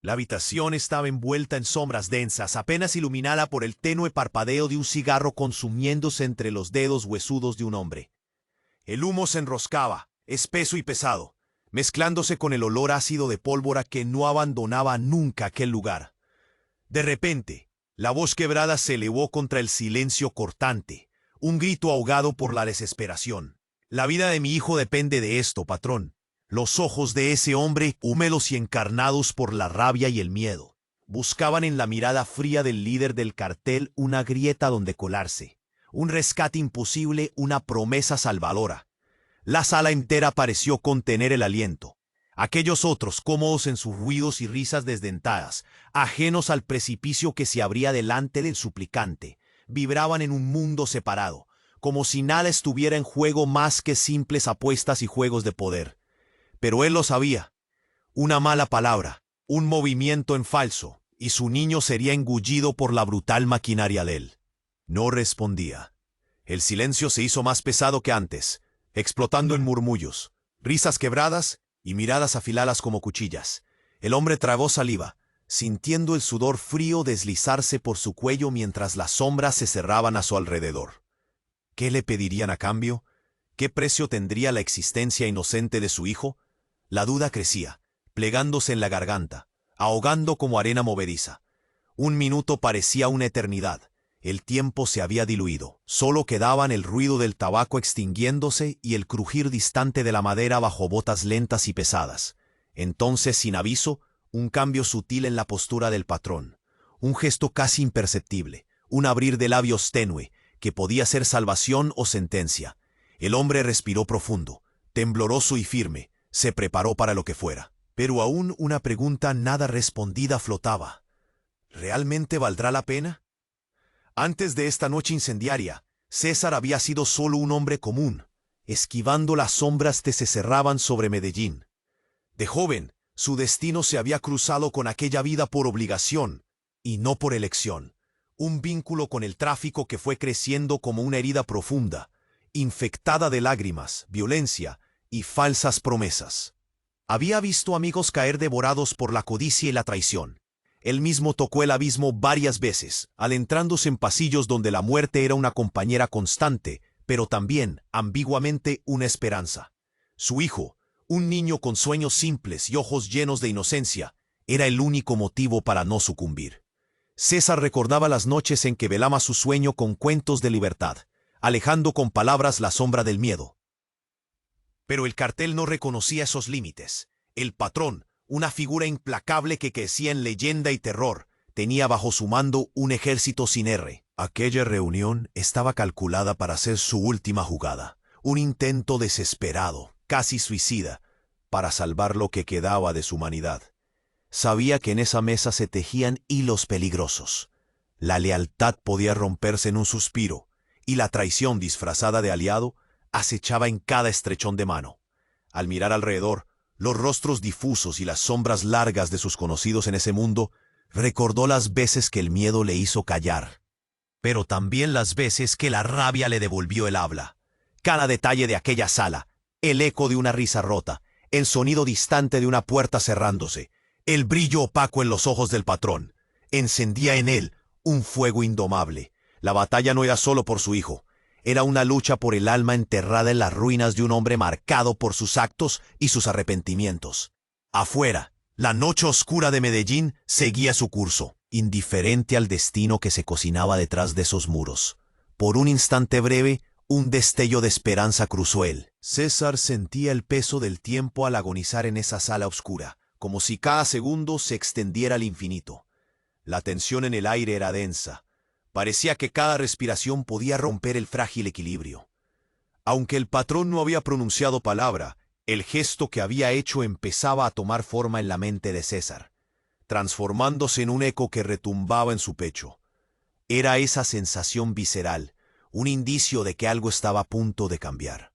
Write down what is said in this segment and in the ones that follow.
La habitación estaba envuelta en sombras densas, apenas iluminada por el tenue parpadeo de un cigarro consumiéndose entre los dedos huesudos de un hombre. El humo se enroscaba, espeso y pesado, mezclándose con el olor ácido de pólvora que no abandonaba nunca aquel lugar. De repente, la voz quebrada se elevó contra el silencio cortante, un grito ahogado por la desesperación. La vida de mi hijo depende de esto, patrón. Los ojos de ese hombre, húmedos y encarnados por la rabia y el miedo, buscaban en la mirada fría del líder del cartel una grieta donde colarse, un rescate imposible, una promesa salvadora. La sala entera pareció contener el aliento. Aquellos otros, cómodos en sus ruidos y risas desdentadas, ajenos al precipicio que se abría delante del suplicante, vibraban en un mundo separado, como si nada estuviera en juego más que simples apuestas y juegos de poder. Pero él lo sabía. Una mala palabra, un movimiento en falso, y su niño sería engullido por la brutal maquinaria de él. No respondía. El silencio se hizo más pesado que antes, explotando en murmullos, risas quebradas y miradas afiladas como cuchillas. El hombre tragó saliva, sintiendo el sudor frío deslizarse por su cuello mientras las sombras se cerraban a su alrededor. ¿Qué le pedirían a cambio? ¿Qué precio tendría la existencia inocente de su hijo? La duda crecía, plegándose en la garganta, ahogando como arena movediza. Un minuto parecía una eternidad. El tiempo se había diluido. Solo quedaban el ruido del tabaco extinguiéndose y el crujir distante de la madera bajo botas lentas y pesadas. Entonces, sin aviso, un cambio sutil en la postura del patrón. Un gesto casi imperceptible, un abrir de labios tenue, que podía ser salvación o sentencia. El hombre respiró profundo, tembloroso y firme. Se preparó para lo que fuera. Pero aún una pregunta nada respondida flotaba. ¿Realmente valdrá la pena? Antes de esta noche incendiaria, César había sido solo un hombre común, esquivando las sombras que se cerraban sobre Medellín. De joven, su destino se había cruzado con aquella vida por obligación, y no por elección. Un vínculo con el tráfico que fue creciendo como una herida profunda, infectada de lágrimas, violencia y falsas promesas. Había visto amigos caer devorados por la codicia y la traición. Él mismo tocó el abismo varias veces, adentrándose en pasillos donde la muerte era una compañera constante, pero también, ambiguamente, una esperanza. Su hijo, un niño con sueños simples y ojos llenos de inocencia, era el único motivo para no sucumbir. César recordaba las noches en que velaba su sueño con cuentos de libertad, alejando con palabras la sombra del miedo. Pero el cartel no reconocía esos límites. El patrón, una figura implacable que crecía en leyenda y terror, tenía bajo su mando un ejército sin R. Aquella reunión estaba calculada para ser su última jugada, un intento desesperado, casi suicida, para salvar lo que quedaba de su humanidad. Sabía que en esa mesa se tejían hilos peligrosos. La lealtad podía romperse en un suspiro, y la traición disfrazada de aliado acechaba en cada estrechón de mano. Al mirar alrededor, los rostros difusos y las sombras largas de sus conocidos en ese mundo, recordó las veces que el miedo le hizo callar, pero también las veces que la rabia le devolvió el habla. Cada detalle de aquella sala, el eco de una risa rota, el sonido distante de una puerta cerrándose, el brillo opaco en los ojos del patrón, encendía en él un fuego indomable. La batalla no era solo por su hijo. Era una lucha por el alma enterrada en las ruinas de un hombre marcado por sus actos y sus arrepentimientos. Afuera, la noche oscura de Medellín seguía su curso, indiferente al destino que se cocinaba detrás de esos muros. Por un instante breve, un destello de esperanza cruzó él. César sentía el peso del tiempo al agonizar en esa sala oscura, como si cada segundo se extendiera al infinito. La tensión en el aire era densa. Parecía que cada respiración podía romper el frágil equilibrio. Aunque el patrón no había pronunciado palabra, el gesto que había hecho empezaba a tomar forma en la mente de César, transformándose en un eco que retumbaba en su pecho. Era esa sensación visceral, un indicio de que algo estaba a punto de cambiar.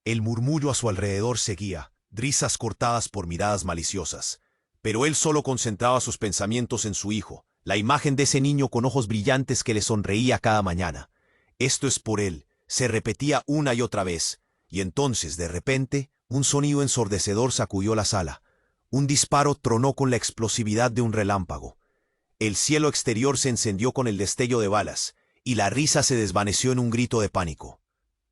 El murmullo a su alrededor seguía, risas cortadas por miradas maliciosas, pero él solo concentraba sus pensamientos en su hijo, la imagen de ese niño con ojos brillantes que le sonreía cada mañana. Esto es por él, se repetía una y otra vez, y entonces, de repente, un sonido ensordecedor sacudió la sala. Un disparo tronó con la explosividad de un relámpago. El cielo exterior se encendió con el destello de balas, y la risa se desvaneció en un grito de pánico.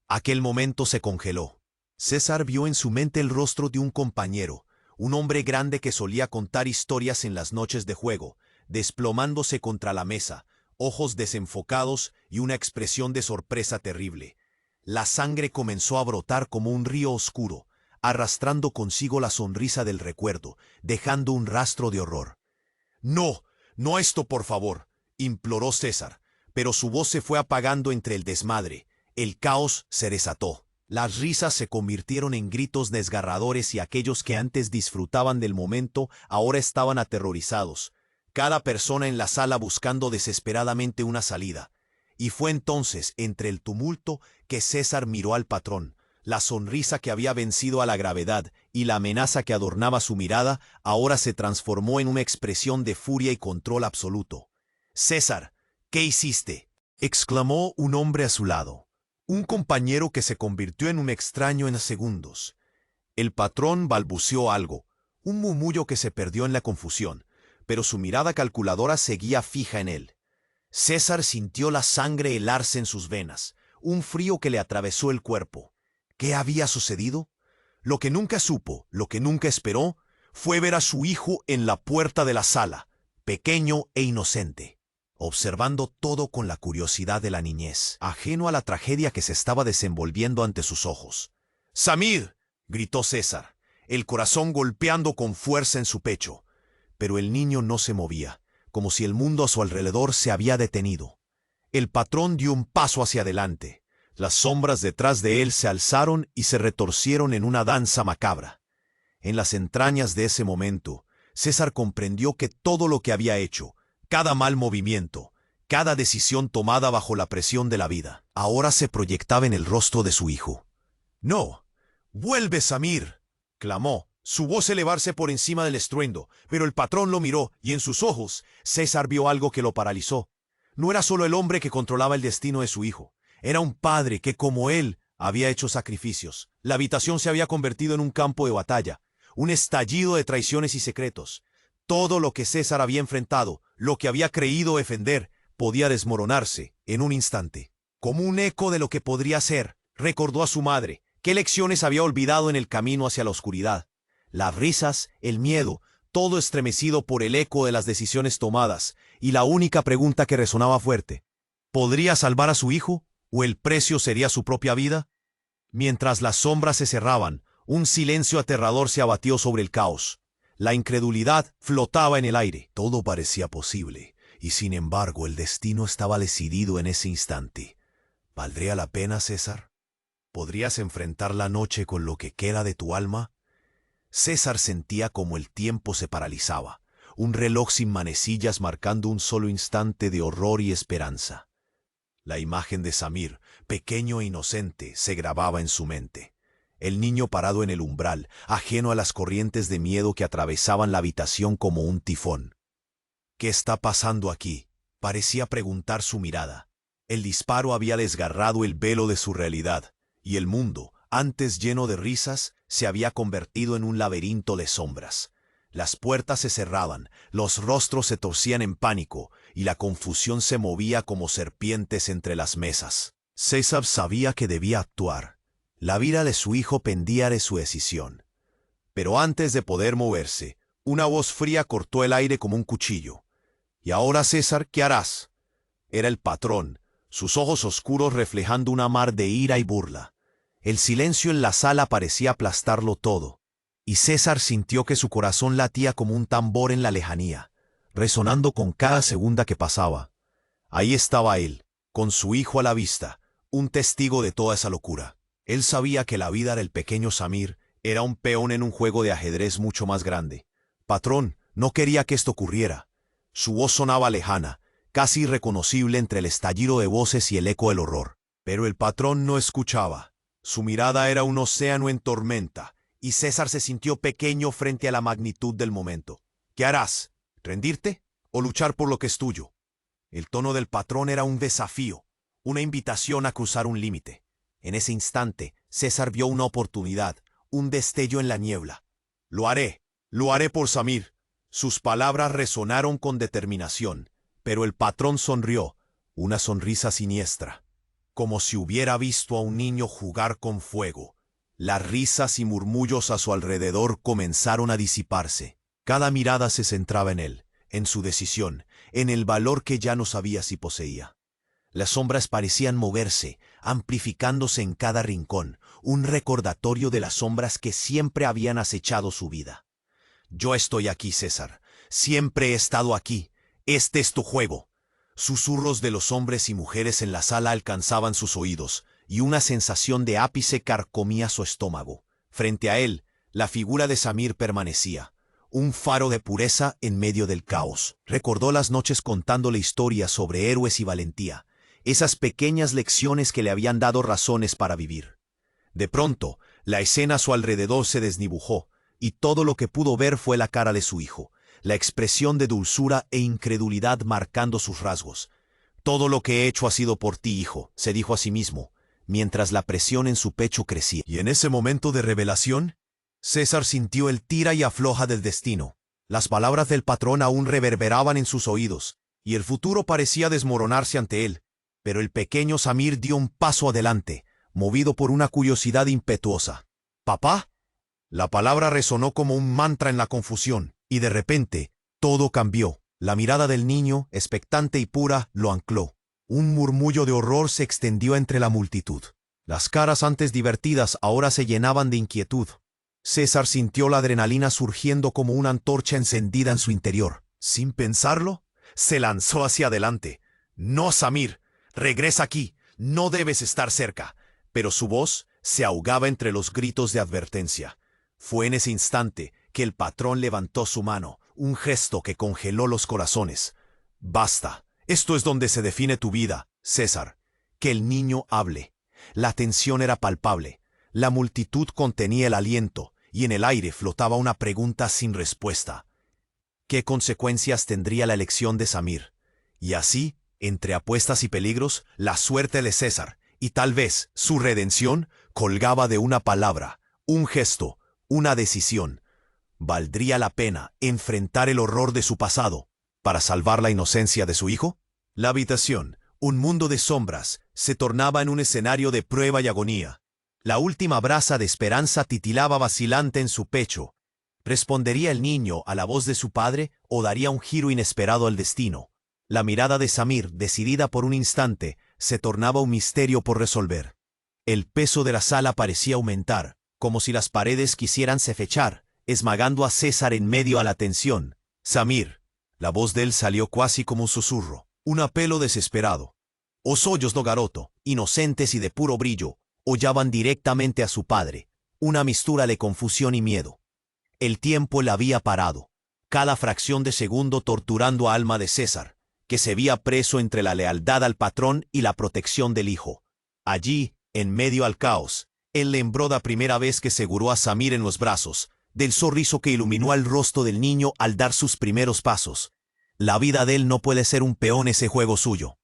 Aquel momento se congeló. César vio en su mente el rostro de un compañero, un hombre grande que solía contar historias en las noches de juego, desplomándose contra la mesa, ojos desenfocados y una expresión de sorpresa terrible. La sangre comenzó a brotar como un río oscuro, arrastrando consigo la sonrisa del recuerdo, dejando un rastro de horror. «No, no esto, por favor», imploró César, pero su voz se fue apagando entre el desmadre. El caos se desató. Las risas se convirtieron en gritos desgarradores y aquellos que antes disfrutaban del momento ahora estaban aterrorizados, cada persona en la sala buscando desesperadamente una salida. Y fue entonces, entre el tumulto, que César miró al patrón. La sonrisa que había vencido a la gravedad y la amenaza que adornaba su mirada ahora se transformó en una expresión de furia y control absoluto. «César, ¿qué hiciste?», exclamó un hombre a su lado. Un compañero que se convirtió en un extraño en segundos. El patrón balbuceó algo, un murmullo que se perdió en la confusión, pero su mirada calculadora seguía fija en él. César sintió la sangre helarse en sus venas, un frío que le atravesó el cuerpo. ¿Qué había sucedido? Lo que nunca supo, lo que nunca esperó, fue ver a su hijo en la puerta de la sala, pequeño e inocente, observando todo con la curiosidad de la niñez, ajeno a la tragedia que se estaba desenvolviendo ante sus ojos. «¡Samir!», gritó César, el corazón golpeando con fuerza en su pecho. Pero el niño no se movía, como si el mundo a su alrededor se había detenido. El patrón dio un paso hacia adelante. Las sombras detrás de él se alzaron y se retorcieron en una danza macabra. En las entrañas de ese momento, César comprendió que todo lo que había hecho, cada mal movimiento, cada decisión tomada bajo la presión de la vida, ahora se proyectaba en el rostro de su hijo. «¡No! ¡Vuelve, Samir!», clamó, su voz elevarse por encima del estruendo, pero el patrón lo miró y en sus ojos César vio algo que lo paralizó. No era solo el hombre que controlaba el destino de su hijo, era un padre que, como él, había hecho sacrificios. La habitación se había convertido en un campo de batalla, un estallido de traiciones y secretos. Todo lo que César había enfrentado, lo que había creído defender, podía desmoronarse en un instante. Como un eco de lo que podría ser, recordó a su madre, qué lecciones había olvidado en el camino hacia la oscuridad. Las risas, el miedo, todo estremecido por el eco de las decisiones tomadas, y la única pregunta que resonaba fuerte: ¿podría salvar a su hijo, o el precio sería su propia vida? Mientras las sombras se cerraban, un silencio aterrador se abatió sobre el caos. La incredulidad flotaba en el aire. Todo parecía posible, y sin embargo el destino estaba decidido en ese instante. ¿Valdría la pena, César? ¿Podrías enfrentar la noche con lo que queda de tu alma? César sentía como el tiempo se paralizaba, un reloj sin manecillas marcando un solo instante de horror y esperanza. La imagen de Samir, pequeño e inocente, se grababa en su mente. El niño parado en el umbral, ajeno a las corrientes de miedo que atravesaban la habitación como un tifón. «¿Qué está pasando aquí?», parecía preguntar su mirada. El disparo había desgarrado el velo de su realidad, y el mundo, antes lleno de risas, se había convertido en un laberinto de sombras. Las puertas se cerraban, los rostros se torcían en pánico, y la confusión se movía como serpientes entre las mesas. César sabía que debía actuar. La vida de su hijo pendía de su decisión. Pero antes de poder moverse, una voz fría cortó el aire como un cuchillo. «¿Y ahora, César, qué harás?». Era el patrón, sus ojos oscuros reflejando una mar de ira y burla. El silencio en la sala parecía aplastarlo todo, y César sintió que su corazón latía como un tambor en la lejanía, resonando con cada segunda que pasaba. Ahí estaba él, con su hijo a la vista, un testigo de toda esa locura. Él sabía que la vida del pequeño Samir era un peón en un juego de ajedrez mucho más grande. «Patrón, no quería que esto ocurriera». Su voz sonaba lejana, casi irreconocible entre el estallido de voces y el eco del horror. Pero el patrón no escuchaba. Su mirada era un océano en tormenta, y César se sintió pequeño frente a la magnitud del momento. «¿Qué harás? ¿Rendirte? ¿O luchar por lo que es tuyo?». El tono del patrón era un desafío, una invitación a cruzar un límite. En ese instante, César vio una oportunidad, un destello en la niebla. «Lo haré», Lo haré por Samir. Sus palabras resonaron con determinación, pero el patrón sonrió, una sonrisa siniestra, como si hubiera visto a un niño jugar con fuego. Las risas y murmullos a su alrededor comenzaron a disiparse. Cada mirada se centraba en él, en su decisión, en el valor que ya no sabía si poseía. Las sombras parecían moverse, amplificándose en cada rincón, un recordatorio de las sombras que siempre habían acechado su vida. Yo estoy aquí, César. Siempre he estado aquí. Este es tu juego. Susurros de los hombres y mujeres en la sala alcanzaban sus oídos, y una sensación de ápice carcomía su estómago. Frente a él, la figura de Samir permanecía, un faro de pureza en medio del caos. Recordó las noches contándole historias sobre héroes y valentía, esas pequeñas lecciones que le habían dado razones para vivir. De pronto, la escena a su alrededor se desdibujó, y todo lo que pudo ver fue la cara de su hijo, la expresión de dulzura e incredulidad marcando sus rasgos. «Todo lo que he hecho ha sido por ti, hijo», se dijo a sí mismo, mientras la presión en su pecho crecía. Y en ese momento de revelación, César sintió el tira y afloja del destino. Las palabras del patrón aún reverberaban en sus oídos, y el futuro parecía desmoronarse ante él. Pero el pequeño Samir dio un paso adelante, movido por una curiosidad impetuosa. «¿Papá?». La palabra resonó como un mantra en la confusión, y de repente, todo cambió. La mirada del niño, expectante y pura, lo ancló. Un murmullo de horror se extendió entre la multitud. Las caras antes divertidas ahora se llenaban de inquietud. César sintió la adrenalina surgiendo como una antorcha encendida en su interior. Sin pensarlo, se lanzó hacia adelante. «No, Samir, regresa aquí, no debes estar cerca». Pero su voz se ahogaba entre los gritos de advertencia. Fue en ese instante que el patrón levantó su mano, un gesto que congeló los corazones. «Basta, esto es donde se define tu vida, César». Que el niño hable. La tensión era palpable. La multitud contenía el aliento, y en el aire flotaba una pregunta sin respuesta. ¿Qué consecuencias tendría la elección de Samir? Y así, entre apuestas y peligros, la suerte de César, y tal vez su redención, colgaba de una palabra, un gesto, una decisión. ¿Valdría la pena enfrentar el horror de su pasado para salvar la inocencia de su hijo? La habitación, un mundo de sombras, se tornaba en un escenario de prueba y agonía. La última brasa de esperanza titilaba vacilante en su pecho. ¿Respondería el niño a la voz de su padre o daría un giro inesperado al destino? La mirada de Samir, decidida por un instante, se tornaba un misterio por resolver. El peso de la sala parecía aumentar, como si las paredes quisieran fechar, esmagando a César en medio a la tensión. «Samir». La voz de él salió casi como un susurro, un apelo desesperado. Os ojos do garoto, inocentes y de puro brillo, hollaban directamente a su padre, una mistura de confusión y miedo. El tiempo le había parado, cada fracción de segundo torturando a alma de César, que se veía preso entre la lealtad al patrón y la protección del hijo. Allí, en medio al caos, él lembró la primera vez que seguró a Samir en los brazos, del sorriso que iluminó el rostro del niño al dar sus primeros pasos. La vida de él no puede ser un peón ese juego suyo,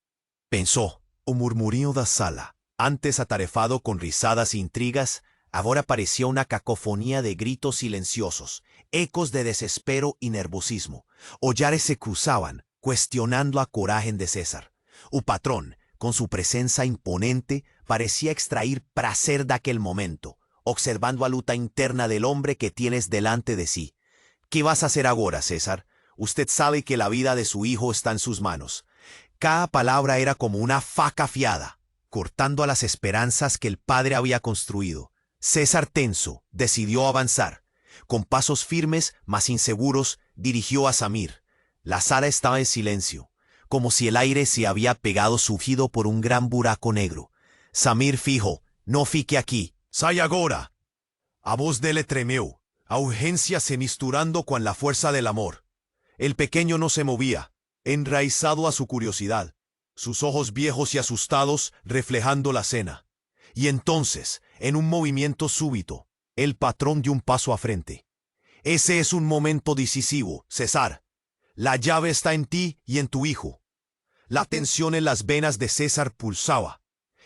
pensó. O murmurío da sala, antes atarefado con risadas e intrigas, ahora parecía una cacofonía de gritos silenciosos, ecos de desespero y nervosismo. Hollares se cruzaban, cuestionando a coraje de César. O patrón, con su presencia imponente, parecía extraer placer de aquel momento, observando la luta interna del hombre que tienes delante de sí. «¿Qué vas a hacer ahora, César? Usted sabe que la vida de su hijo está en sus manos». Cada palabra era como una faca afiada, cortando a las esperanzas que el padre había construido. César, tenso, decidió avanzar. Con pasos firmes, mas inseguros, dirigió a Samir. La sala estaba en silencio, como si el aire se había pegado sugido por un gran buraco negro. Samir fijo, «No fique aquí». «Sai agora». A voz dele tremeu, a urgencia se misturando con la fuerza del amor. El pequeño no se movía, enraizado a su curiosidad, sus ojos viejos y asustados reflejando la escena. Y entonces, en un movimiento súbito, el patrón dio un paso a frente. «Ese es un momento decisivo, César. La llave está en ti y en tu hijo». La tensión en las venas de César pulsaba.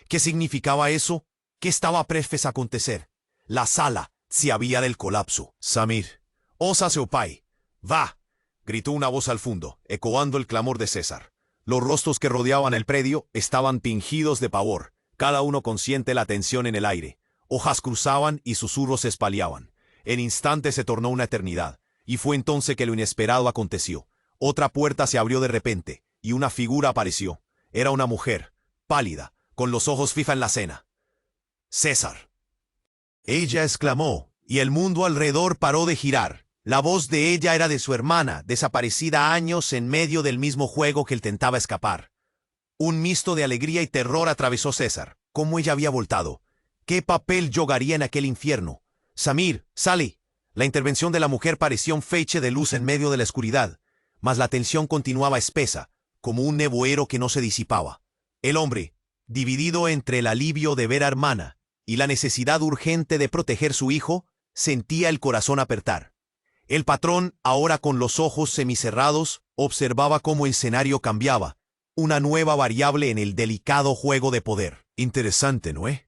¿Qué significaba eso? ¿Qué estaba prestes a acontecer? La sala se había del colapso. «Samir, «Osa Seopai! ¡Va!», gritó una voz al fondo, ecoando el clamor de César. Los rostros que rodeaban el predio estaban tingidos de pavor, cada uno consciente la tensión en el aire. Hojas cruzaban y susurros se espaliaban. El instante se tornó una eternidad, y fue entonces que lo inesperado aconteció. Otra puerta se abrió de repente, y una figura apareció. Era una mujer, pálida, con los ojos fija en la cena. «César», ella exclamó, y el mundo alrededor paró de girar. La voz de ella era de su hermana, desaparecida años en medio del mismo juego que él tentaba escapar. Un misto de alegría y terror atravesó César. ¿Cómo ella había voltado? ¿Qué papel jugaría en aquel infierno? «Samir, Sally». La intervención de la mujer parecía un feiche de luz en medio de la oscuridad, mas la tensión continuaba espesa, como un nevoero que no se disipaba. El hombre, dividido entre el alivio de ver a hermana y la necesidad urgente de proteger su hijo, sentía el corazón apretar. El patrón, ahora con los ojos semicerrados, observaba cómo el escenario cambiaba, una nueva variable en el delicado juego de poder. Interesante, ¿no? Ha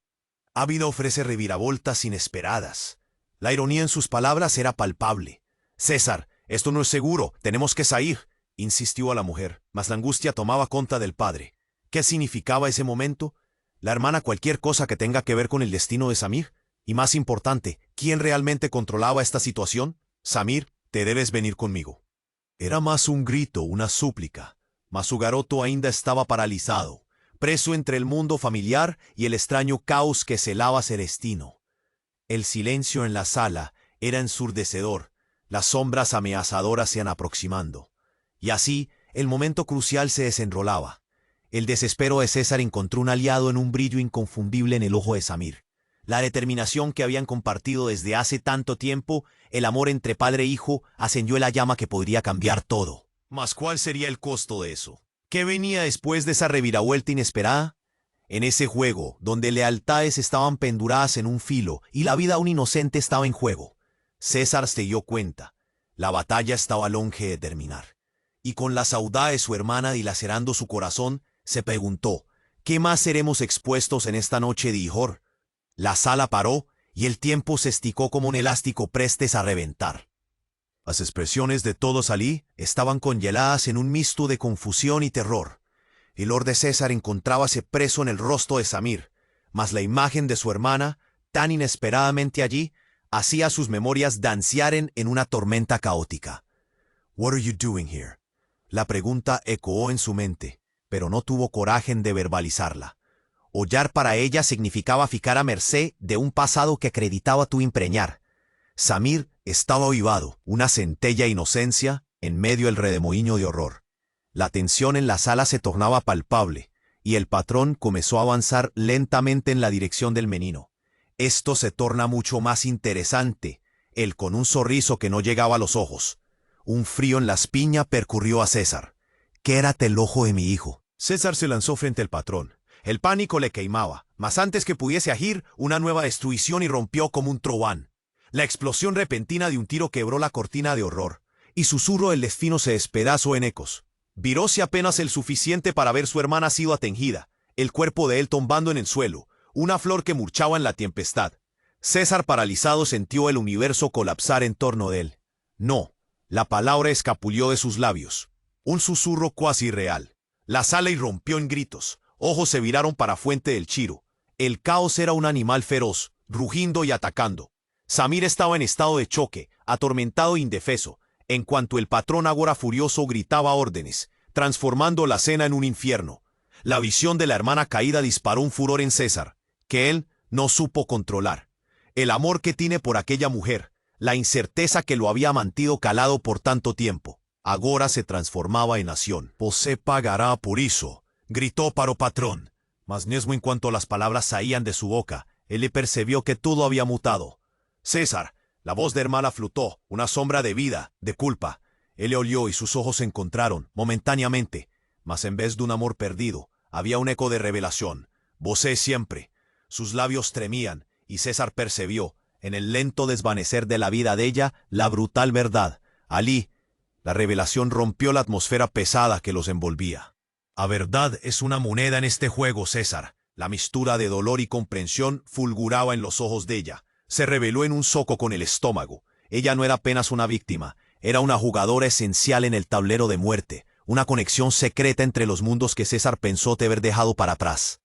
habido ofrece reviravoltas inesperadas. La ironía en sus palabras era palpable. «César, esto no es seguro, tenemos que salir», insistió a la mujer, mas la angustia tomaba cuenta del padre. ¿Qué significaba ese momento? La hermana cualquier cosa que tenga que ver con el destino de Samir. Y más importante, ¿quién realmente controlaba esta situación? «Samir, te debes venir conmigo». Era más un grito, una súplica, mas su garoto ainda estaba paralizado, preso entre el mundo familiar y el extraño caos que celaba Celestino. El silencio en la sala era ensurdecedor, las sombras amenazadoras se iban aproximando. Y así, el momento crucial se desenrolaba. El desespero de César encontró un aliado en un brillo inconfundible en el ojo de Samir. La determinación que habían compartido desde hace tanto tiempo, el amor entre padre e hijo, ascendió la llama que podría cambiar todo. Mas ¿cuál sería el costo de eso? ¿Qué venía después de esa reviravuelta inesperada? En ese juego, donde lealtades estaban penduradas en un filo y la vida de un inocente estaba en juego, César se dio cuenta. La batalla estaba longe de terminar. Y con la saudade de su hermana dilacerando su corazón, se preguntó, ¿qué más seremos expuestos en esta noche de Ihor? La sala paró y el tiempo se esticó como un elástico prestes a reventar. Las expresiones de todos allí estaban congeladas en un misto de confusión y terror. El Lord de César encontrábase preso en el rostro de Samir, mas la imagen de su hermana, tan inesperadamente allí, hacía sus memorias dancearen en una tormenta caótica. «What are you doing here?». La pregunta ecoó en su mente, pero no tuvo coraje de verbalizarla. Hollar para ella significaba ficar a merced de un pasado que acreditaba tu impreñar. Samir estaba avivado, una centella de inocencia en medio del redemoinho de horror. La tensión en la sala se tornaba palpable, y el patrón comenzó a avanzar lentamente en la dirección del menino. Esto se torna mucho más interesante, él con un sonriso que no llegaba a los ojos. Un frío en la espina percurrió a César. «¿Qué era el ojo de mi hijo?». César se lanzó frente al patrón. El pánico le quemaba, mas antes que pudiese agir, una nueva destrucción irrumpió como un trovón. La explosión repentina de un tiro quebró la cortina de horror, y susurro del destino se despedazó en ecos. Viróse apenas el suficiente para ver su hermana sido atengida, el cuerpo de él tombando en el suelo, una flor que murchaba en la tempestad. César paralizado sintió el universo colapsar en torno de él. No, la palabra escapulió de sus labios. Un susurro cuasi real. La sala irrumpió en gritos. Ojos se viraron para Fuente del Chiro. El caos era un animal feroz, rugiendo y atacando. Samir estaba en estado de choque, atormentado e indefenso, en cuanto el patrón agora furioso gritaba órdenes, transformando la cena en un infierno. La visión de la hermana caída disparó un furor en César, que él no supo controlar. El amor que tiene por aquella mujer, la incerteza que lo había mantido calado por tanto tiempo, agora se transformaba en acción. «Você pagará por eso», gritó para o patrón. Mas mesmo en cuanto las palabras salían de su boca, él le percibió que todo había mutado. «César», la voz de hermana flotó, una sombra de vida, de culpa. Él le olió y sus ojos se encontraron, momentáneamente, mas en vez de un amor perdido, había un eco de revelación. «Vosé siempre». Sus labios tremían, y César percibió, en el lento desvanecer de la vida de ella, la brutal verdad. Allí, la revelación rompió la atmósfera pesada que los envolvía. «La verdad es una moneda en este juego, César». La mistura de dolor y comprensión fulguraba en los ojos de ella. Se rebeló en un soco con el estómago. Ella no era apenas una víctima, era una jugadora esencial en el tablero de muerte, una conexión secreta entre los mundos que César pensó haber dejado para atrás.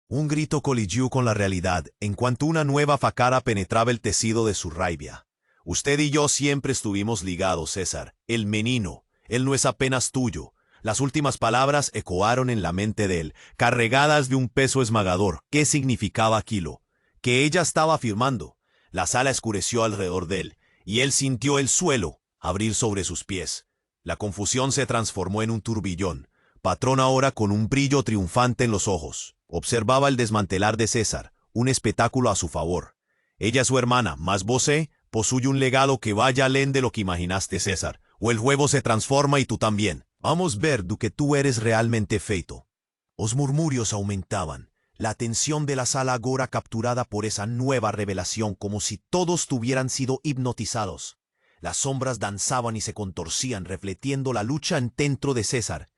Un grito colidió con la realidad en cuanto una nueva facara penetraba el tejido de su rabia. Usted y yo siempre estuvimos ligados, César. El menino, él no es apenas tuyo. Las últimas palabras ecoaron en la mente de él, cargadas de un peso esmagador. ¿Qué significaba aquello? Que ella estaba afirmando. La sala oscureció alrededor de él, y él sintió el suelo abrir sobre sus pies. La confusión se transformó en un turbillón. Patrón, ahora con un brillo triunfante en los ojos, observaba el desmantelar de César, un espectáculo a su favor. Ella, su hermana, más vosé, posee un legado que vaya alén de lo que imaginaste, César, o el juego se transforma y tú también. Vamos a ver do que tú eres realmente feito. Los murmurios aumentaban, la tensión de la sala agora capturada por esa nueva revelación, como si todos tuvieran sido hipnotizados. Las sombras danzaban y se contorcían, refletiendo la lucha dentro de César.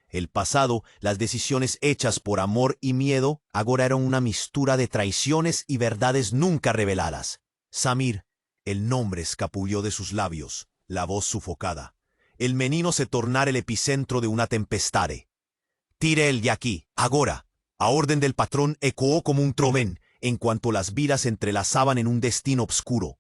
El pasado, las decisiones hechas por amor y miedo, ahora eran una mistura de traiciones y verdades nunca reveladas. Samir, el nombre escapulló de sus labios, la voz sufocada. El menino se tornara el epicentro de una tempestad. Tire él de aquí, agora. A orden del patrón ecoó como un trovén, en cuanto las vidas entrelazaban en un destino obscuro.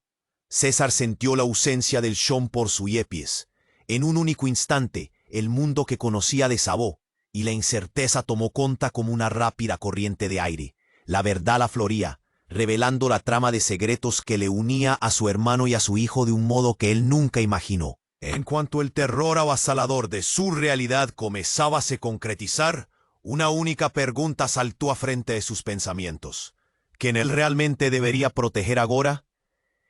César sintió la ausencia del Shon por su yepis. En un único instante, el mundo que conocía desabó, y la incerteza tomó conta como una rápida corriente de aire. La verdad la floría, revelando la trama de secretos que le unía a su hermano y a su hijo de un modo que él nunca imaginó. En cuanto el terror avasalador de su realidad comenzaba a se concretizar, una única pregunta saltó a frente de sus pensamientos. ¿Quién él realmente debería proteger agora?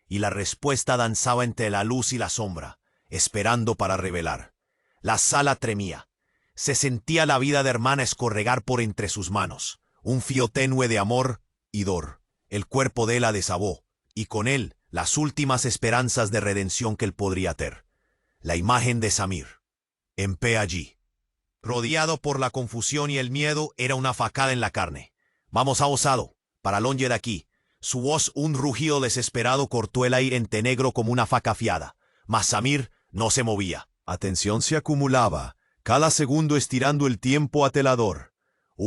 Y la respuesta danzaba entre la luz y la sombra, esperando para revelar. La sala tremía. Se sentía la vida de hermana escorregar por entre sus manos. Un fío tenue de amor y dor. El cuerpo de él la desabó, y con él las últimas esperanzas de redención que él podría tener. La imagen de Samir, en pie allí, rodeado por la confusión y el miedo, era una facada en la carne. Vamos a osado, para longe de aquí. Su voz, un rugido desesperado, cortó el aire ente negro como una faca afiada. Mas Samir no se movía. Atención se acumulaba, cada segundo estirando el tiempo atelador.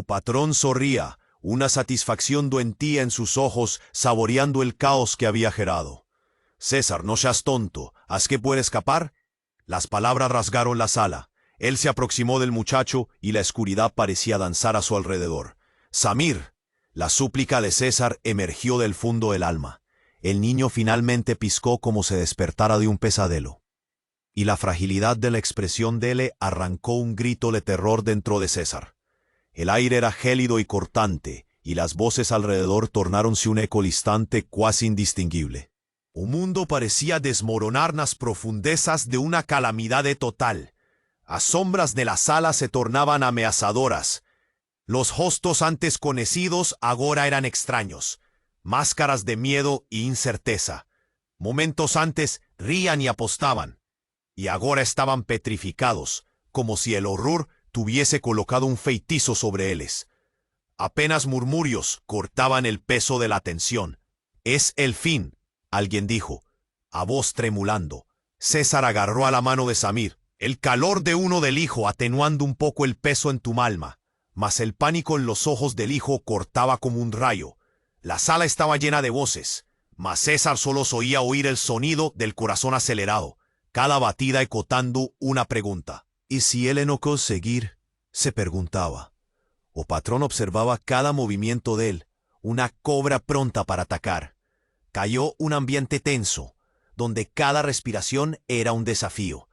Patrón sonría, una satisfacción doentía en sus ojos, saboreando el caos que había gerado. César, no seas tonto, ¿haz que puede escapar? Las palabras rasgaron la sala. Él se aproximó del muchacho y la oscuridad parecía danzar a su alrededor. Samir, la súplica de César emergió del fondo del alma. El niño finalmente piscó como si despertara de un pesadelo. Y la fragilidad de la expresión de él arrancó un grito de terror dentro de César. El aire era gélido y cortante, y las voces alrededor tornáronse un eco distante cuasi indistinguible. Un mundo parecía desmoronar en las profundezas de una calamidad total. Las sombras de la sala se tornaban amenazadoras. Los rostros antes conocidos ahora eran extraños, máscaras de miedo e incerteza. Momentos antes rían y apostaban, y ahora estaban petrificados, como si el horror tuviese colocado un feitizo sobre ellos. Apenas murmurios cortaban el peso de la tensión. «Es el fin», alguien dijo, a voz tremulando. César agarró a la mano de Samir, el calor de uno del hijo atenuando un poco el peso en tu alma, mas el pánico en los ojos del hijo cortaba como un rayo. La sala estaba llena de voces, mas César solo oía oír el sonido del corazón acelerado, cada batida ecotando una pregunta. ¿Y si él no conseguir? Se preguntaba. Patrón observaba cada movimiento de él, una cobra pronta para atacar. Cayó un ambiente tenso, donde cada respiración era un desafío.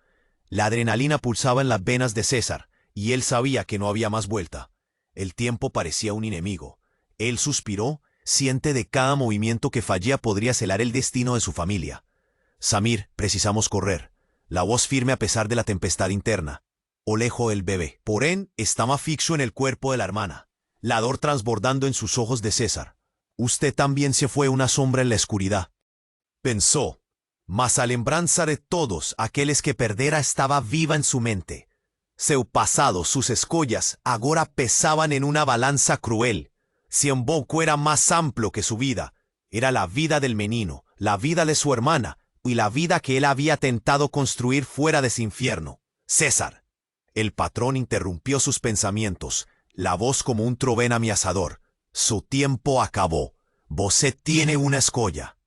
La adrenalina pulsaba en las venas de César, y él sabía que no había más vuelta. El tiempo parecía un enemigo. Él suspiró, siente de cada movimiento que fallía podría celar el destino de su familia. Samir, precisamos correr. La voz firme a pesar de la tempestad interna. Olejo el bebé. Porén, estaba fixo en el cuerpo de la hermana. La dor transbordando en sus ojos de César. Usted también se fue una sombra en la oscuridad. Pensó. Mas a lembranza de todos aquellos que perdera estaba viva en su mente. Seu pasado, sus escollas, agora pesaban en una balanza cruel. Si un poco era más amplio que su vida, era la vida del menino, la vida de su hermana y la vida que él había tentado construir fuera de ese infierno. César. El patrón interrumpió sus pensamientos, la voz como un trueno amenazador. Su tiempo acabó. Você tiene una escolla.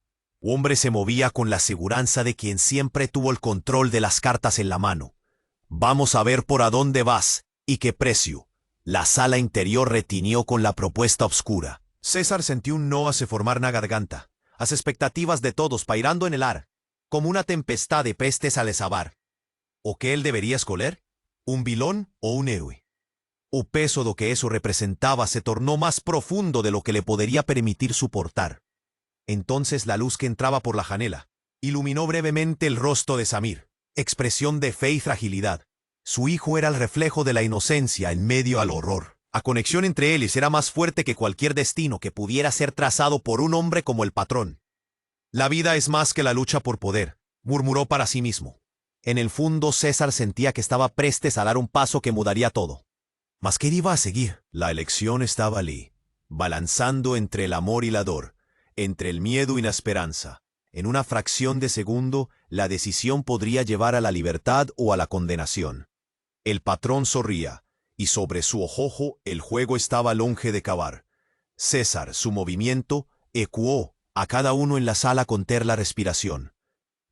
El hombre se movía con la seguridad de quien siempre tuvo el control de las cartas en la mano. Vamos a ver por a dónde vas y qué precio. La sala interior retinió con la propuesta obscura. César sintió un no se formar en la garganta. Las expectativas de todos pairando en el ar, como una tempestad de pestes al desabar. ¿O qué él debería escoger? ¿Un vilón o un héroe? El peso de que eso representaba se tornó más profundo de lo que le podría permitir soportar. Entonces la luz que entraba por la janela iluminó brevemente el rostro de Samir, expresión de fe y fragilidad. Su hijo era el reflejo de la inocencia en medio al horror. La conexión entre ellos era más fuerte que cualquier destino que pudiera ser trazado por un hombre como el patrón. La vida es más que la lucha por poder, murmuró para sí mismo. En el fondo César sentía que estaba prestes a dar un paso que mudaría todo. ¿Mas qué iba a seguir? La elección estaba allí, balanzando entre el amor y la dor, entre el miedo y la esperanza. En una fracción de segundo, la decisión podría llevar a la libertad o a la condenación. El patrón sonría, y sobre su ojo el juego estaba longe de acabar. César, su movimiento, ecuó a cada uno en la sala conter la respiración.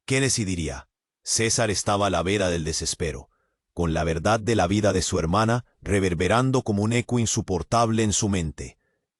¿Qué decidiría? César estaba a la vera del desespero, con la verdad de la vida de su hermana reverberando como un eco insoportable en su mente.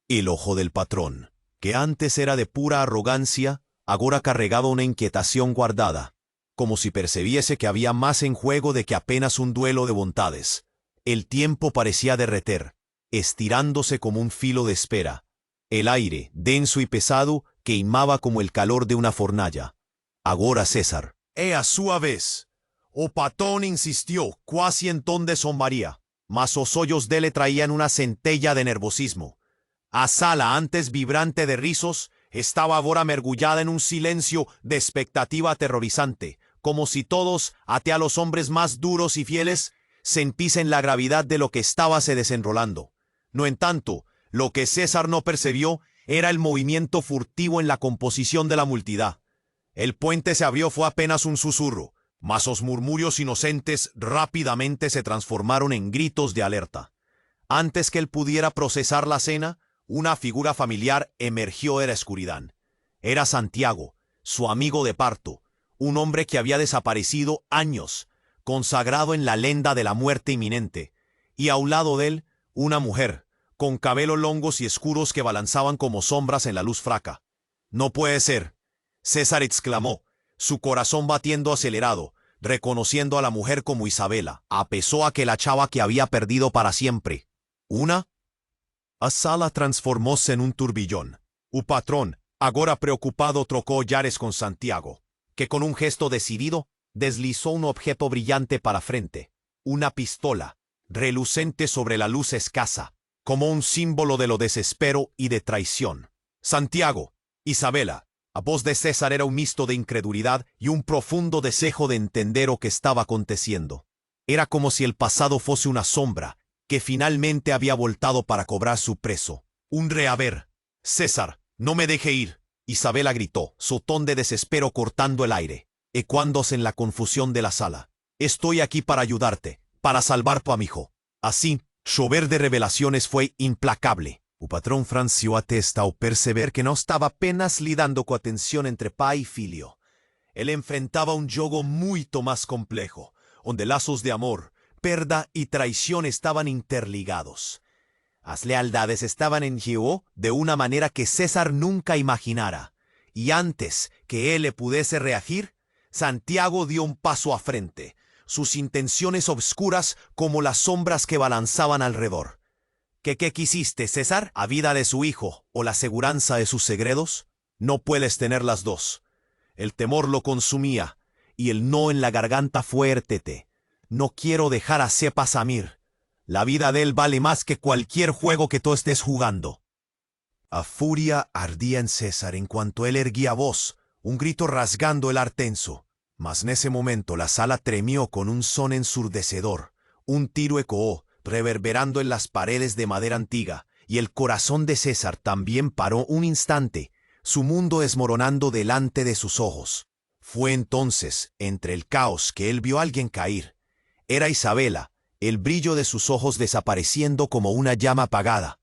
El ojo del patrón, que antes era de pura arrogancia, ahora cargaba una inquietación guardada, como si percibiese que había más en juego de que apenas un duelo de voluntades. El tiempo parecía derreter, estirándose como un filo de espera. El aire, denso y pesado, queimaba como el calor de una fornalla. Agora César. A su vez. O patrón insistió, cuasi en ton de zombaría, mas os hoyos de le traían una centella de nervosismo. A sala antes vibrante de rizos, estaba ahora mergullada en un silencio de expectativa aterrorizante, como si todos, ate a los hombres más duros y fieles, sentiesen la gravedad de lo que estaba se desenrolando. No en tanto, lo que César no percibió era el movimiento furtivo en la composición de la multitud. El puente se abrió fue apenas un susurro, mas los murmurios inocentes rápidamente se transformaron en gritos de alerta. Antes que él pudiera procesar la cena, una figura familiar emergió de la oscuridad. Era Santiago, su amigo de parto, un hombre que había desaparecido años, consagrado en la leyenda de la muerte inminente, y a un lado de él, una mujer, con cabellos longos y oscuros que balanzaban como sombras en la luz fraca. «No puede ser», César exclamó, su corazón batiendo acelerado, reconociendo a la mujer como Isabela, a pesar de que la chava que había perdido para siempre. ¿Una? La sala transformóse en un turbillón. El patrón, ahora preocupado, trocó llaves con Santiago, que con un gesto decidido, deslizó un objeto brillante para frente, una pistola, relucente sobre la luz escasa, como un símbolo de lo desespero y de traición. Santiago, Isabela. La voz de César era un mixto de incredulidad y un profundo deseo de entender lo que estaba aconteciendo. Era como si el pasado fuese una sombra, que finalmente había voltado para cobrar su preso. Un rehaber. «César, no me deje ir», Isabela gritó, su ton de desespero cortando el aire, ecuándose en la confusión de la sala. «Estoy aquí para ayudarte, para salvar a mi hijo». Así, llover de revelaciones fue implacable. El patrón franció a testa o perceber que no estaba apenas lidando con atención entre pai y filio. Él enfrentaba un juego mucho más complejo, donde lazos de amor, perda y traición estaban interligados. Las lealdades estaban en juego de una manera que César nunca imaginara, y antes que él le pudiese reagir, Santiago dio un paso a frente, sus intenciones obscuras como las sombras que balanzaban alrededor. ¿Qué quisiste, César? ¿A vida de su hijo o la seguranza de sus segredos? No puedes tener las dos. El temor lo consumía, y el no en la garganta fuértete. No quiero dejar a Sepa Samir. La vida de él vale más que cualquier juego que tú estés jugando. A furia ardía en César en cuanto él erguía voz, un grito rasgando el ar tenso. Mas en ese momento la sala tremió con un son ensurdecedor. Un tiro ecoó, reverberando en las paredes de madera antigua, y el corazón de César también paró un instante, su mundo desmoronando delante de sus ojos. Fue entonces, entre el caos, que él vio a alguien caer. Era Isabela, el brillo de sus ojos desapareciendo como una llama apagada.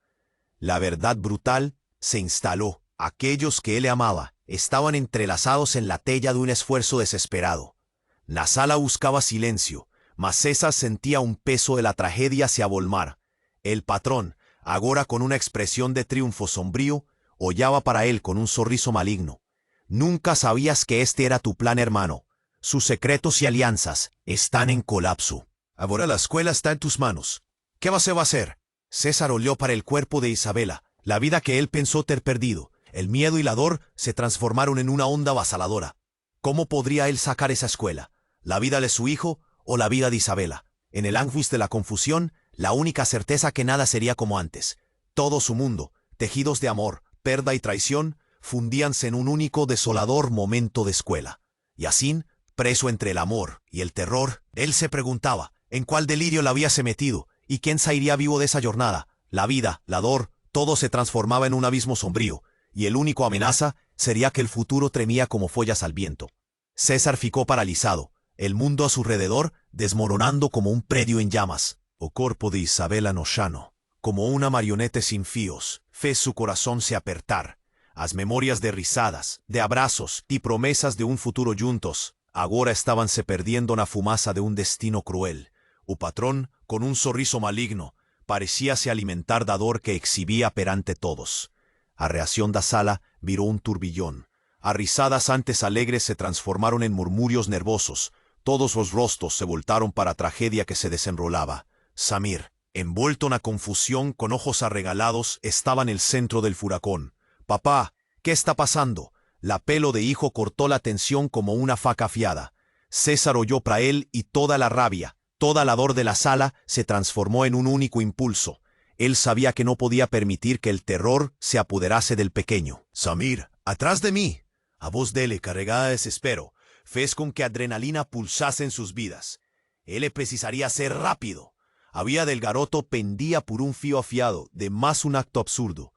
La verdad brutal se instaló. Aquellos que él amaba estaban entrelazados en la tella de un esfuerzo desesperado. La sala buscaba silencio, mas César sentía un peso de la tragedia se avolmar. El patrón, agora con una expresión de triunfo sombrío, hollaba para él con un sorriso maligno. Nunca sabías que este era tu plan, hermano. Sus secretos y alianzas están en colapso. Ahora la escuela está en tus manos. ¿Qué va a hacer? César olió para el cuerpo de Isabela. La vida que él pensó ter perdido, el miedo y la dor se transformaron en una onda avasaladora. ¿Cómo podría él sacar esa escuela? ¿La vida de su hijo o la vida de Isabela? En el ánguish de la confusión, la única certeza que nada sería como antes. Todo su mundo, tejidos de amor, perda y traición, fundíanse en un único desolador momento de escuela. Y así, preso entre el amor y el terror, él se preguntaba en cuál delirio la habíase metido y quién saldría vivo de esa jornada. La vida, la dor, todo se transformaba en un abismo sombrío, y el único amenaza sería que el futuro tremía como follas al viento. César ficó paralizado, el mundo a su alrededor desmoronando como un predio en llamas. O corpo de Isabela no llano, como una marioneta sin fíos, fez su corazón se apertar. As memorias de risadas, de abrazos y promesas de un futuro juntos, agora estaban se perdiendo na fumaza de un destino cruel. O patrón, con un sorriso maligno, parecíase alimentar da dor que exhibía perante todos. A reacción da sala viró un turbillón. A risadas antes alegres se transformaron en murmurios nervosos. Todos los rostros se voltaron para tragedia que se desenrolaba. Samir, envuelto en la confusión con ojos arregalados, estaba en el centro del furacón. «Papá, ¿qué está pasando?» La pelo de hijo cortó la tensión como una faca afiada. César oyó para él y toda la rabia, toda la dor de la sala se transformó en un único impulso. Él sabía que no podía permitir que el terror se apoderase del pequeño. «Samir, atrás de mí». A voz de él, cargada de desespero, fez con que adrenalina pulsase en sus vidas. Él precisaría ser rápido. Había del garoto pendía por un fío afiado, de más un acto absurdo.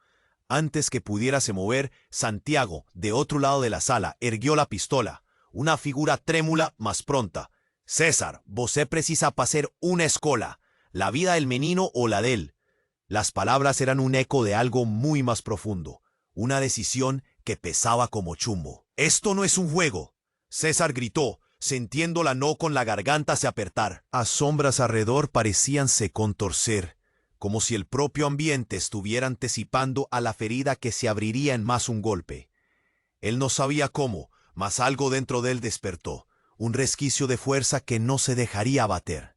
Antes que pudiérase mover, Santiago, de otro lado de la sala, erguió la pistola. Una figura trémula, más pronta. «César, vosé precisa pa' hacer una escola. La vida del menino o la de él». Las palabras eran un eco de algo muy más profundo. Una decisión que pesaba como chumbo. «Esto no es un juego», César gritó, sintiendo la no con la garganta se apertar. A sombras alrededor parecíanse contorcer, como si el propio ambiente estuviera anticipando a la ferida que se abriría en más un golpe. Él no sabía cómo, mas algo dentro de él despertó, un resquicio de fuerza que no se dejaría abater.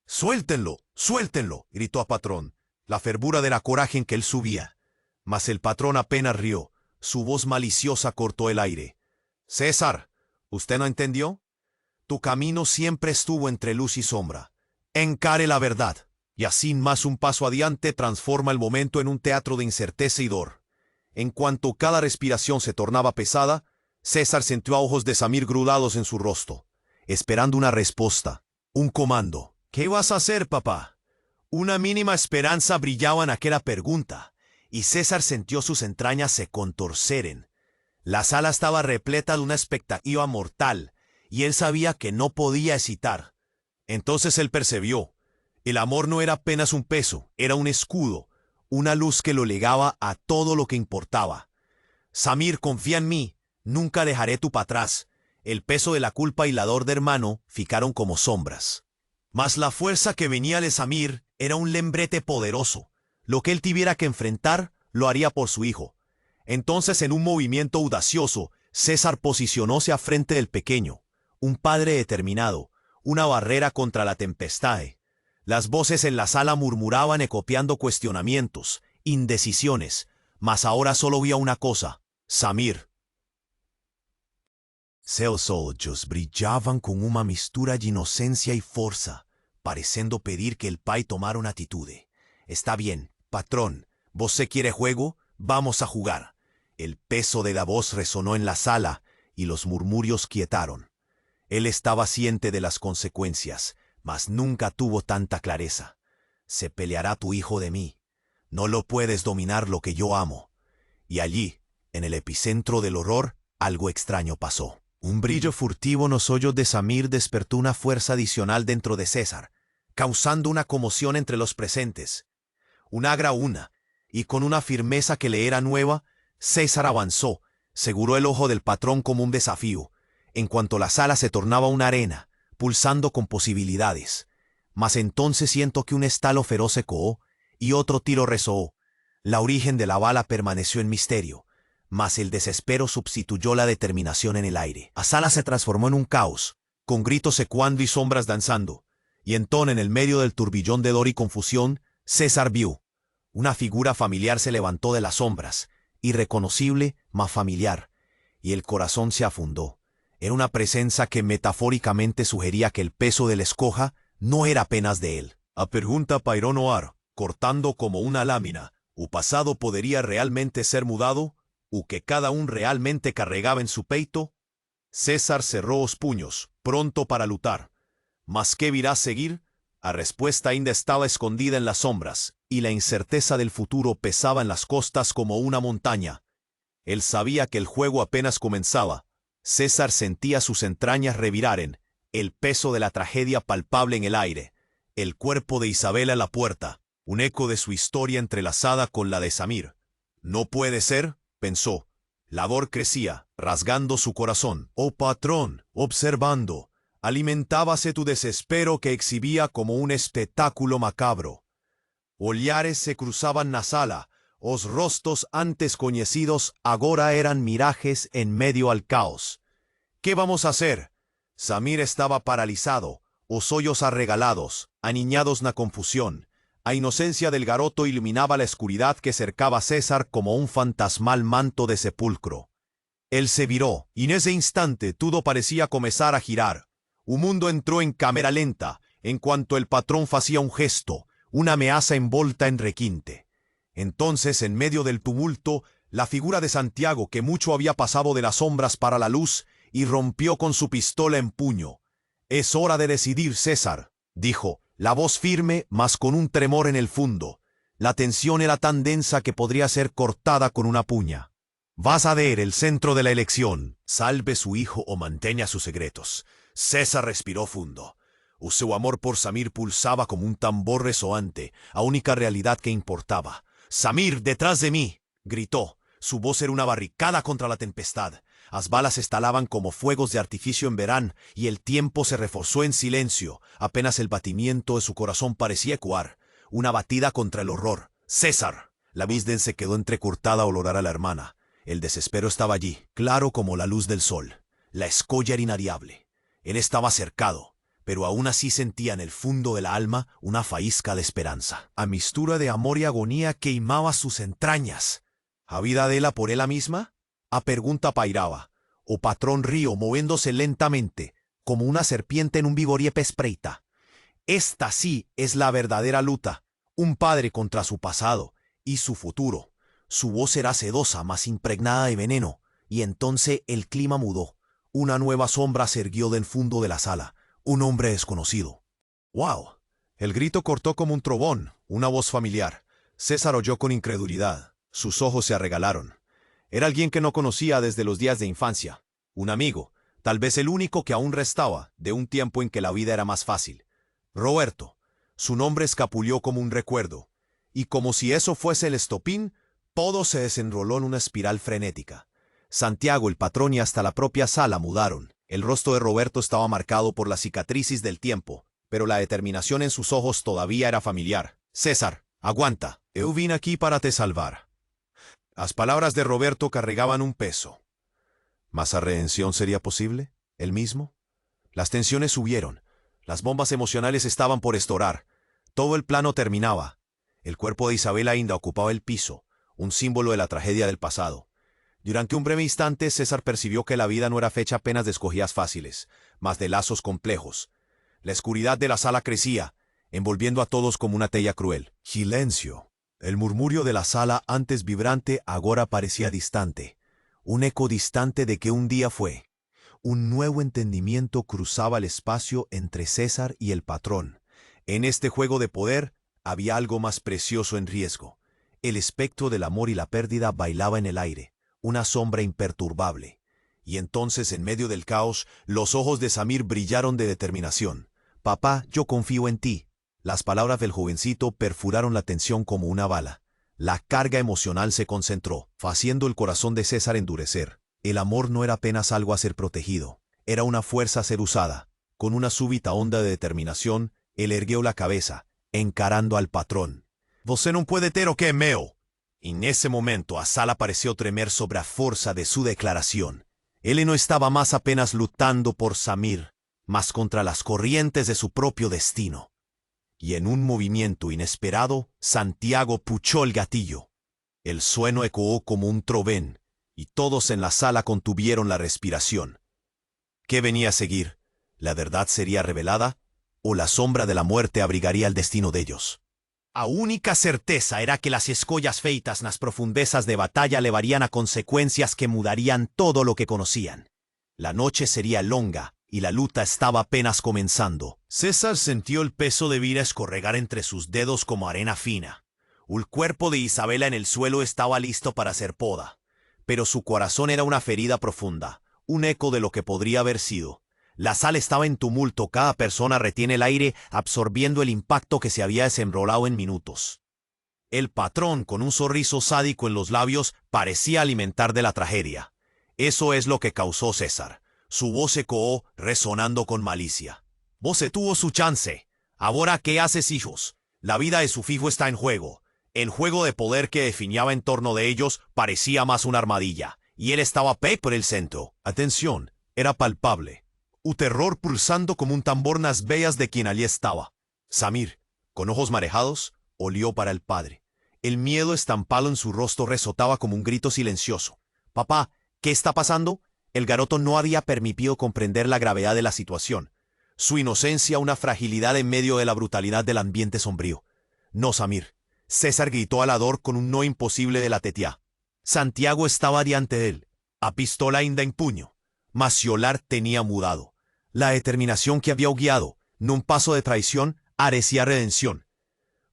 «¡Suéltenlo! ¡Suéltenlo!», gritó a patrón, la fervura de la coraje en que él subía. Mas el patrón apenas rió, su voz maliciosa cortó el aire. «César, ¿usted no entendió? Tu camino siempre estuvo entre luz y sombra. Encare la verdad». Y así más un paso adiante transforma el momento en un teatro de incerteza y dor. En cuanto cada respiración se tornaba pesada, César sintió a ojos de Samir grudados en su rostro, esperando una respuesta, un comando. «¿Qué vas a hacer, papá?» Una mínima esperanza brillaba en aquella pregunta, y César sintió sus entrañas se contorceren. La sala estaba repleta de una expectativa mortal, y él sabía que no podía hesitar. Entonces él percibió. El amor no era apenas un peso, era un escudo, una luz que lo legaba a todo lo que importaba. «Samir, confía en mí, nunca dejaré tu pa' atrás». El peso de la culpa y la dor de hermano ficaron como sombras. Mas la fuerza que venía de Samir era un lembrete poderoso. Lo que él tuviera que enfrentar, lo haría por su hijo. Entonces, en un movimiento audacioso, César posicionóse a frente del pequeño, un padre determinado, una barrera contra la tempestad. Las voces en la sala murmuraban copiando cuestionamientos, indecisiones, mas ahora solo había una cosa: Samir. Seus ojos brillaban con una mistura de inocencia y fuerza, pareciendo pedir que el pai tomara una actitud. «Está bien, patrón, ¿vos se quiere juego? Vamos a jugar». El peso de la voz resonó en la sala y los murmurios quietaron. Él estaba ciente de las consecuencias, mas nunca tuvo tanta clareza. «Se peleará tu hijo de mí. No lo puedes dominar lo que yo amo». Y allí, En el epicentro del horror, algo extraño pasó. Un brillo furtivo en los ojos de Samir despertó una fuerza adicional dentro de César, causando una conmoción entre los presentes. Y con una firmeza que le era nueva, César avanzó, seguró el ojo del patrón como un desafío, en cuanto la sala se tornaba una arena, pulsando con posibilidades. Mas entonces siento que un estalo feroz ecoó, y otro tiro resonó. La origen de la bala permaneció en misterio, mas el desespero sustituyó la determinación en el aire. La sala se transformó en un caos, con gritos ecuando y sombras danzando, y entonces en el medio del turbillón de dolor y confusión, César vio. Una figura familiar se levantó de las sombras, irreconocible, mas familiar, y el corazón se afundó. Era una presencia que metafóricamente sugería que el peso de la escoja no era apenas de él. A pregunta pairó Noir, cortando como una lámina, ¿u pasado podría realmente ser mudado? ¿U que cada un realmente cargaba en su peito? César cerró los puños, pronto para lutar. ¿Mas qué virá seguir? La respuesta ainda estaba escondida en las sombras, y la incerteza del futuro pesaba en las costas como una montaña. Él sabía que el juego apenas comenzaba. César sentía sus entrañas reviraren, el peso de la tragedia palpable en el aire, el cuerpo de Isabela en la puerta, un eco de su historia entrelazada con la de Samir. No puede ser, pensó. La dor crecía, rasgando su corazón. Oh patrón, observando, alimentábase tu desespero que exhibía como un espectáculo macabro. Ollares se cruzaban na sala, os rostros antes conocidos agora eran mirajes en medio al caos. ¿Qué vamos a hacer? Samir estaba paralizado, os hoyos arregalados, aniñados na confusión. A inocencia del garoto iluminaba la oscuridad que cercaba a César como un fantasmal manto de sepulcro. Él se viró, y en ese instante todo parecía comenzar a girar. Un mundo entró en cámara lenta, en cuanto el patrón hacía un gesto, una amenaza envolta en requinte. Entonces, en medio del tumulto, la figura de Santiago, que mucho había pasado de las sombras para la luz, irrumpió con su pistola en puño. «Es hora de decidir, César», dijo, la voz firme, mas con un tremor en el fondo. La tensión era tan densa que podría ser cortada con una puña. «Vas a ver el centro de la elección. Salve su hijo o mantenga sus secretos». César respiró fundo. Su amor por Samir pulsaba como un tambor resoante, la única realidad que importaba. «Samir, detrás de mí», gritó. Su voz era una barricada contra la tempestad. Las balas estalaban como fuegos de artificio en verano, y el tiempo se reforzó en silencio. Apenas el batimiento de su corazón parecía ecoar. Una batida contra el horror. «César». La Visden se quedó entrecortada al olorar a la hermana. El desespero estaba allí, claro como la luz del sol. La escolla era inariable. Él estaba cercado, pero aún así sentía en el fondo de la alma una faísca de esperanza. A mistura de amor y agonía queimaba sus entrañas. ¿Habida de ella por ella misma? A pregunta pairaba. O patrón río moviéndose lentamente, como una serpiente en un vigoriepe espreita. Esta sí es la verdadera luta. Un padre contra su pasado y su futuro. Su voz era sedosa, mas impregnada de veneno, y entonces el clima mudó. Una nueva sombra se erguió del fondo de la sala. Un hombre desconocido. ¡Wow! El grito cortó como un trovón, una voz familiar. César oyó con incredulidad. Sus ojos se arregalaron. Era alguien que no conocía desde los días de infancia. Un amigo, tal vez el único que aún restaba, de un tiempo en que la vida era más fácil. Roberto. Su nombre escapulió como un recuerdo. Y como si eso fuese el estopín, todo se desenroló en una espiral frenética. Santiago, el patrón y hasta la propia sala mudaron. El rostro de Roberto estaba marcado por las cicatrices del tiempo, pero la determinación en sus ojos todavía era familiar. «César, aguanta. Eu vine aquí para te salvar». Las palabras de Roberto cargaban un peso. ¿Mas la redención sería posible? ¿El mismo? Las tensiones subieron. Las bombas emocionales estaban por estorar. Todo el plano terminaba. El cuerpo de Isabela ainda ocupaba el piso, un símbolo de la tragedia del pasado. Durante un breve instante, César percibió que la vida no era fecha apenas de escogidas fáciles, mas de lazos complejos. La oscuridad de la sala crecía, envolviendo a todos como una tella cruel. Silencio. El murmurio de la sala, antes vibrante, ahora parecía distante. Un eco distante de que un día fue. Un nuevo entendimiento cruzaba el espacio entre César y el patrón. En este juego de poder había algo más precioso en riesgo. El espectro del amor y la pérdida bailaba en el aire. una sombra imperturbable. Y entonces, en medio del caos, los ojos de Samir brillaron de determinación. «Papá, yo confío en ti». Las palabras del jovencito perforaron la tensión como una bala. La carga emocional se concentró, haciendo el corazón de César endurecer. El amor no era apenas algo a ser protegido, era una fuerza a ser usada. Con una súbita onda de determinación, él erguió la cabeza, encarando al patrón. «Você no puede ter o que é meu». En ese momento, Asala pareció tremer sobre la fuerza de su declaración. Él no estaba más apenas luchando por Samir, mas contra las corrientes de su propio destino. Y en un movimiento inesperado, Santiago puchó el gatillo. El sueno ecoó como un trovén, y todos en la sala contuvieron la respiración. ¿Qué venía a seguir? ¿La verdad sería revelada? ¿O la sombra de la muerte abrigaría el destino de ellos? La única certeza era que las escollas feitas nas profundezas de batalla levarían a consecuencias que mudarían todo lo que conocían. La noche sería longa, y la lucha estaba apenas comenzando. César sintió el peso de vida escorregar entre sus dedos como arena fina. El cuerpo de Isabela en el suelo estaba listo para ser poda, pero su corazón era una ferida profunda, un eco de lo que podría haber sido. La sala estaba en tumulto, cada persona retiene el aire absorbiendo el impacto que se había desenrolado en minutos. El patrón, con un sorriso sádico en los labios, parecía alimentar de la tragedia. Eso es lo que causó César. Su voz ecoó, resonando con malicia. «Vos tuvo su chance. Ahora, ¿qué haces, hijos? La vida de su hijo está en juego». El juego de poder que definía en torno de ellos parecía más una armadilla, y él estaba por el centro. Atención, era palpable. Un terror pulsando como un tambor nas veas de quien allí estaba. Samir, con ojos marejados, olió para el padre. El miedo estampado en su rostro resotaba como un grito silencioso. «Papá, ¿qué está pasando?» El garoto no había permitido comprender la gravedad de la situación. Su inocencia una fragilidad en medio de la brutalidad del ambiente sombrío. «No, Samir». César gritó alador con un no imposible de la tetia. Santiago estaba diante de él, a pistola ainda en puño. Maciolar tenía mudado. La determinación que había guiado, en un paso de traición, arecía redención.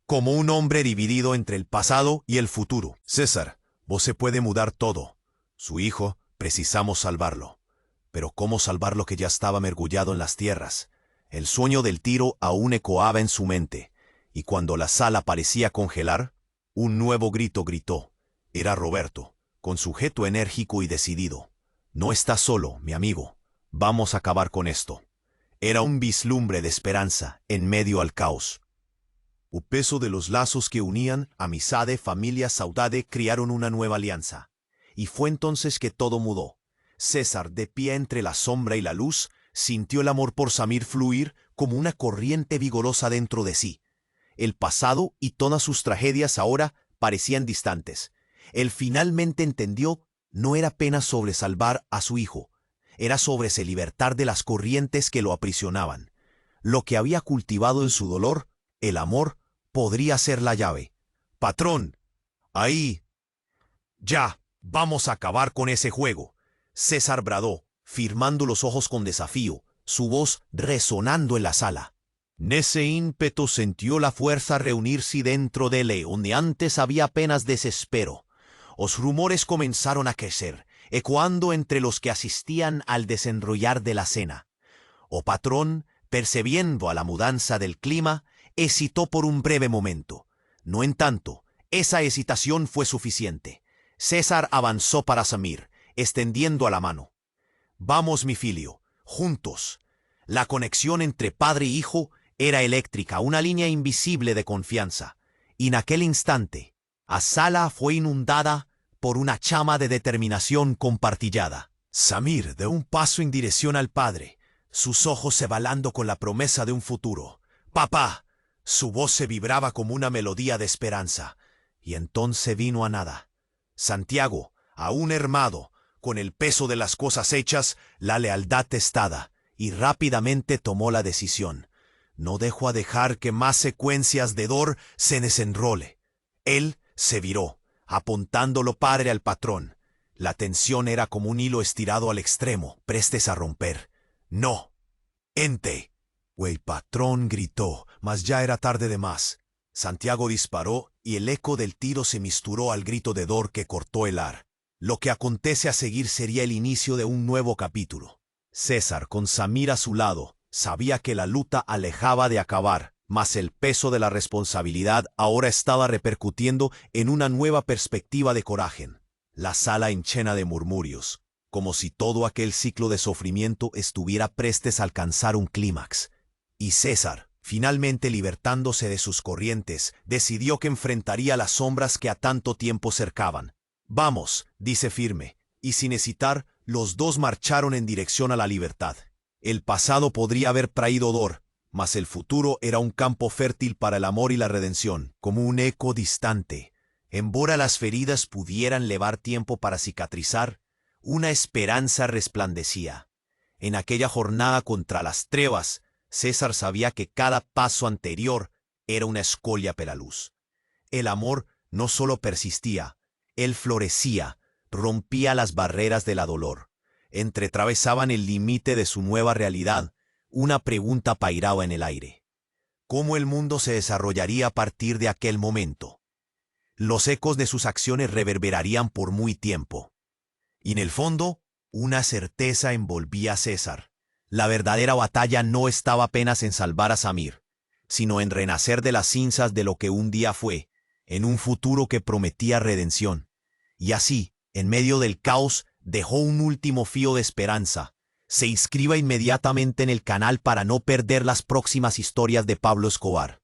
Como un hombre dividido entre el pasado y el futuro. «César, vos se puede mudar todo. Su hijo, precisamos salvarlo». Pero ¿cómo salvar lo que ya estaba mergullado en las tierras? El sueño del tiro aún ecoaba en su mente. Y cuando la sala parecía congelar, un nuevo grito gritó. Era Roberto, con sujeto enérgico y decidido. «No estás solo, mi amigo. Vamos a acabar con esto». Era un vislumbre de esperanza en medio al caos. El peso de los lazos que unían amizade, familia, saudade crearon una nueva alianza. Y fue entonces que todo mudó. César, de pie entre la sombra y la luz, sintió el amor por Samir fluir como una corriente vigorosa dentro de sí. El pasado y todas sus tragedias ahora parecían distantes. Él finalmente entendió, no era apenas sobre salvar a su hijo, era sobre se libertar de las corrientes que lo aprisionaban. Lo que había cultivado en su dolor, el amor, podría ser la llave. «Patrón, ahí. Ya, vamos a acabar con ese juego». César bradó, firmando los ojos con desafío, su voz resonando en la sala. Nese ímpetu sintió la fuerza reunirse dentro de él, donde antes había apenas desespero. Los rumores comenzaron a crecer, ecoando entre los que asistían al desenrollar de la cena. O patrón, percibiendo a la mudanza del clima, hesitó por un breve momento. No en tanto, esa hesitación fue suficiente. César avanzó para Samir, extendiendo a la mano. «Vamos, mi filio, juntos». La conexión entre padre y hijo era eléctrica, una línea invisible de confianza. Y en aquel instante, la sala fue inundada por una llama de determinación compartillada. Samir dio un paso en dirección al padre, sus ojos se balando con la promesa de un futuro. «Papá». Su voz se vibraba como una melodía de esperanza. Y entonces vino a nada. Santiago, aún hermado, con el peso de las cosas hechas, la lealtad testada, y rápidamente tomó la decisión. No dejó a dejar que más secuencias de dolor se desenrole. Él se viró, apuntándolo padre al patrón. La tensión era como un hilo estirado al extremo, prestes a romper. «No. Ente». El patrón gritó, mas ya era tarde de más. Santiago disparó y el eco del tiro se misturó al grito de dolor que cortó el ar. Lo que acontece a seguir sería el inicio de un nuevo capítulo. César, con Samir a su lado, sabía que la lucha alejaba de acabar, mas el peso de la responsabilidad ahora estaba repercutiendo en una nueva perspectiva de coraje. La sala llena de murmurios, como si todo aquel ciclo de sufrimiento estuviera prestes a alcanzar un clímax. Y César, finalmente libertándose de sus corrientes, decidió que enfrentaría las sombras que a tanto tiempo cercaban. «Vamos», dice firme, y sin hesitar, los dos marcharon en dirección a la libertad. El pasado podría haber traído dolor, mas el futuro era un campo fértil para el amor y la redención, como un eco distante. Embora las feridas pudieran llevar tiempo para cicatrizar, una esperanza resplandecía. En aquella jornada contra las trevas, César sabía que cada paso anterior era una escoria para la luz. El amor no solo persistía, él florecía, rompía las barreras de la dolor. Entretravesaban el límite de su nueva realidad. Una pregunta pairaba en el aire. ¿Cómo el mundo se desarrollaría a partir de aquel momento? Los ecos de sus acciones reverberarían por muy tiempo. Y en el fondo, una certeza envolvía a César. La verdadera batalla no estaba apenas en salvar a Samir, sino en renacer de las cinzas de lo que un día fue, en un futuro que prometía redención. Y así, en medio del caos, dejó un último fío de esperanza. Se inscriba inmediatamente en el canal para no perder las próximas historias de Pablo Escobar.